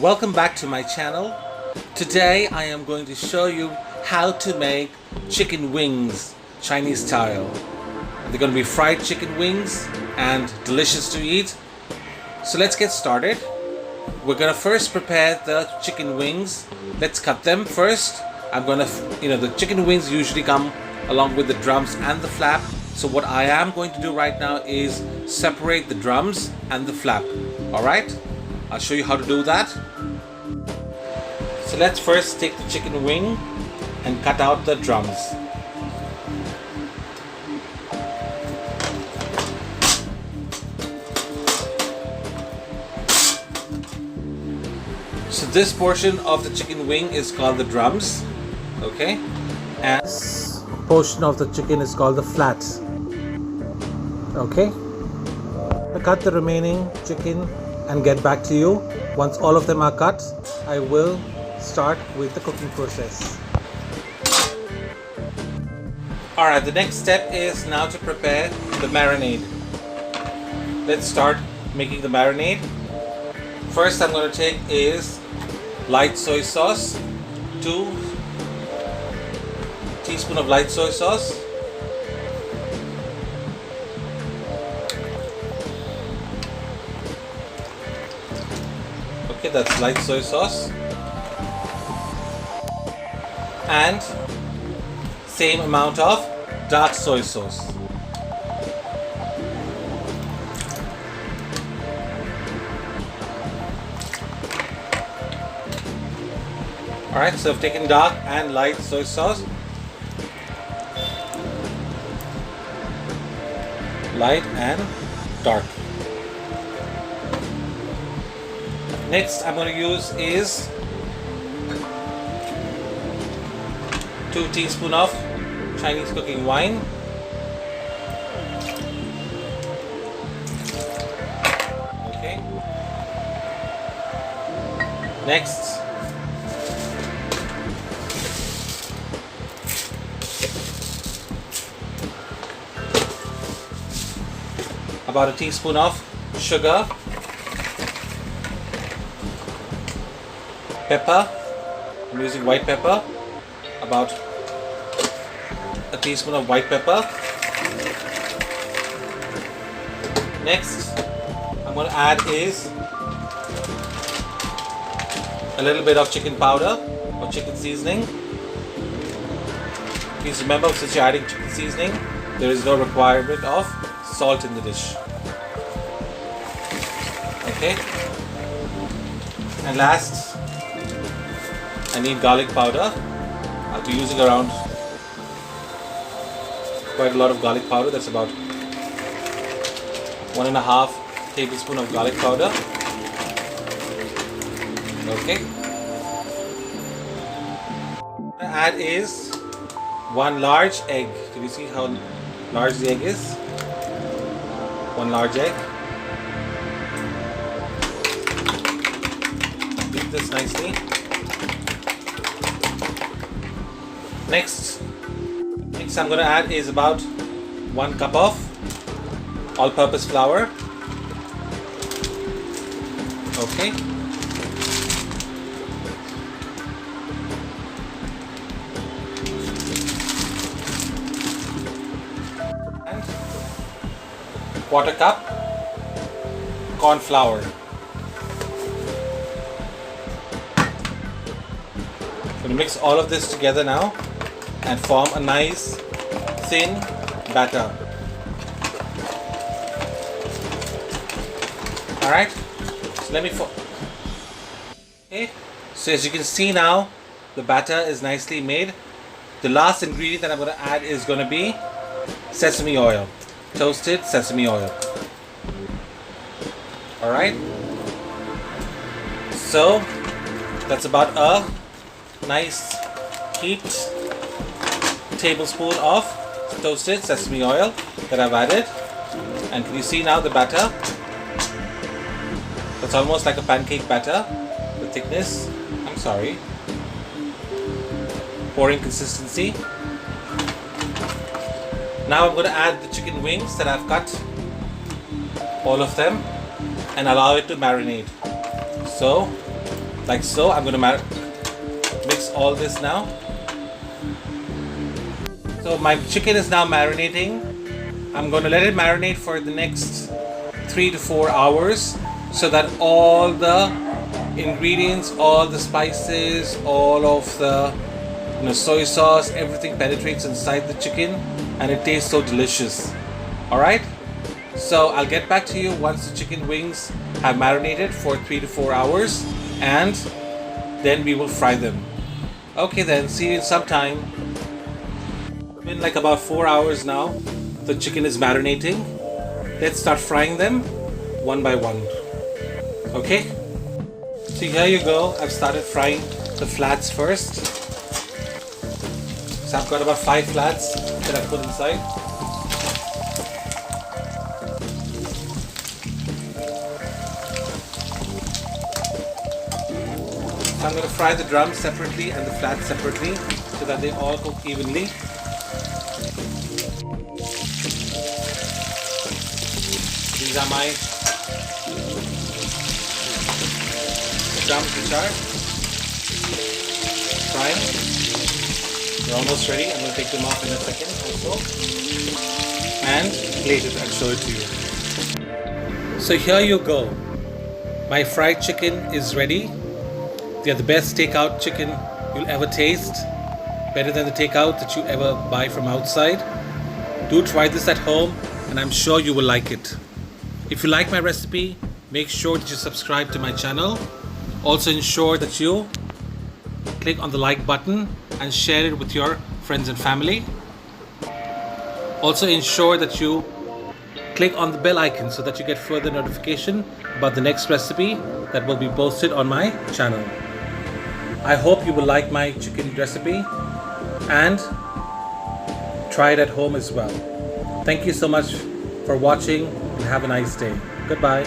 Welcome back to my channel. Today I am going to show you how to make chicken wings Chinese style. They're going to be fried chicken wings and delicious to eat. So let's get started. We're going to first prepare the chicken wings. Let's cut them first. I'm going to, the chicken wings usually come along with the drums and the flap. So what I am going to do right now is separate the drums and the flap. Alright? I'll show you how to do that. So let's first take the chicken wing and cut out the drums. So this portion of the chicken wing is called the drums, okay? And this portion of the chicken is called the flats, okay? I cut the remaining chicken and get back to you. Once all of them are cut, I will start with the cooking process. Alright, the next step is now to prepare the marinade. Let's start making the marinade. First I'm going to take is light soy sauce, 2 teaspoons of light soy sauce, okay, that's light soy sauce, and same amount of dark soy sauce. Alright, so I've taken dark and light soy sauce. Light and dark. Next I'm going to use is 2 teaspoons of Chinese cooking wine. Okay. Next, about a teaspoon of sugar, pepper, I'm using white pepper, about a teaspoon of white pepper. Next, I'm going to add is a little bit of chicken powder or chicken seasoning. Please remember, since you're adding chicken seasoning, there is no requirement of salt in the dish. Okay. And last, I need garlic powder. I'll be using around quite a lot of garlic powder. That's about 1.5 tablespoons of garlic powder. Okay. What I add is 1 large egg. Can you see how large the egg is? 1 large egg. Beat this nicely. Next I'm going to add is about 1 cup of all-purpose flour. Okay. And 1/4 cup corn flour. I'm going to mix all of this together now and form a nice thin batter. Alright, so let me okay, so as you can see now, the batter is nicely made. The last ingredient that I'm going to add is going to be sesame oil, toasted sesame oil. Alright, so that's about a nice heaped tablespoon of toasted sesame oil that I've added. And can you see now the batter? It's almost like a pancake batter. The thickness, pouring consistency. Now I'm going to add the chicken wings that I've cut, all of them, and allow it to marinate. So like so. I'm going to mix all this now. So my chicken is now marinating. I'm going to let it marinate for the next 3 to 4 hours so that all the ingredients, all the spices, all of the soy sauce, everything penetrates inside the chicken and it tastes so delicious. Alright? So I'll get back to you once the chicken wings have marinated for 3 to 4 hours and then we will fry them. Okay then, see you in some time. It's been like about 4 hours now. The chicken is marinating. Let's start frying them one by one. Okay? So here you go. I've started frying the flats first. So I've got about 5 flats that I put inside. So I'm going to fry the drums separately and the flats separately so that they all cook evenly. These are my drums which are frying. They're almost ready. I'm going to take them off in a second also and plate it and show it to you. So here you go. My fried chicken is ready. They are the best takeout chicken you'll ever taste. Better than the takeout that you ever buy from outside. Do try this at home and I'm sure you will like it. If you like my recipe, make sure that you subscribe to my channel. Also ensure that you click on the like button and share it with your friends and family. Also ensure that you click on the bell icon so that you get further notification about the next recipe that will be posted on my channel. I hope you will like my chicken recipe and try it at home as well. Thank you so much for watching and have a nice day. Goodbye.